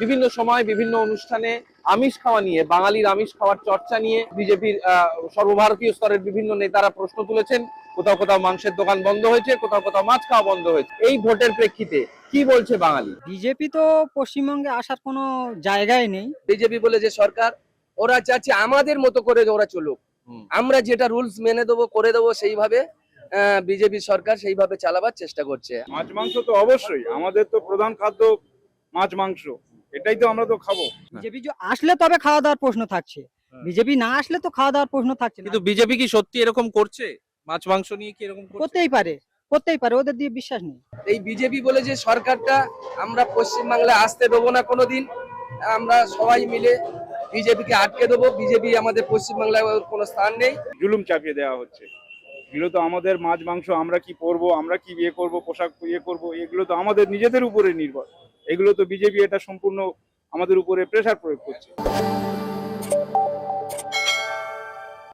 বিভিন্ন সময় বিভিন্ন অনুষ্ঠানে আমিষ খাওয়া নিয়ে, বাঙালির আমিষ খাওয়ার চর্চা নিয়ে বিজেপির সর্বভারতীয় স্তরের বিভিন্ন নেতারা প্রশ্ন তুলেছেন। কোথাও কোথাও মাংসের দোকান বন্ধ হয়েছে, কোথাও কোথাও মাছ খাওয়া বন্ধ হয়েছে। এই ভোটের প্রেক্ষিতে কি বলছে বাঙালি? বিজেপি তো পশ্চিমবঙ্গে আসার কোনো জায়গায় নেই। বিজেপি বলে যে সরকার, ওরা চাচ্ছে আমাদের মতো করে ওরা চলুক, আমরা যেটা রুলস মেনে দেবো করে দেবো সেইভাবে বিজেপি সরকার সেইভাবে চালাবার চেষ্টা করছে। মাছ মাংস তো অবশ্যই আমাদের তো প্রধান খাদ্য মাছ মাংস, এটাই তো আমরা তো খাবো। বিজেপি আসলে তবে খাওয়া দাওয়ার প্রশ্ন থাকছে, বিজেপি না আসলে তো খাওয়া দাওয়ার প্রশ্ন থাকছে না। কিন্তু বিজেপি কি সত্যি এরকম করছে? মাছ মাংস নিয়ে কি এরকম করছে? করতেই পারে, ওদের দিয়ে বিশ্বাস নেই। এই বিজেপি বলে যে সরকারটা আমরা পশ্চিমবাংলায় আসতে দেবো না কোনোদিন, আমরা সবাই মিলে বিজেপিকে আটকে দেবো। বিজেপি আমাদের পশ্চিমবাংলায় ওর কোনো স্থান নেই। জুলুম চাপিয়ে দেওয়া হচ্ছে। এগুলো তো আমাদের মাছ মাংস, আমরা কি পরবো, আমরা কি বিয়ে করব, পোশাক করব, এগুলো তো আমাদের নিজেদের উপরে নির্ভর। এগুলো তো বিজেপি এটা সম্পূর্ণ আমাদের উপরে প্রেসার প্রয়োগ করছে।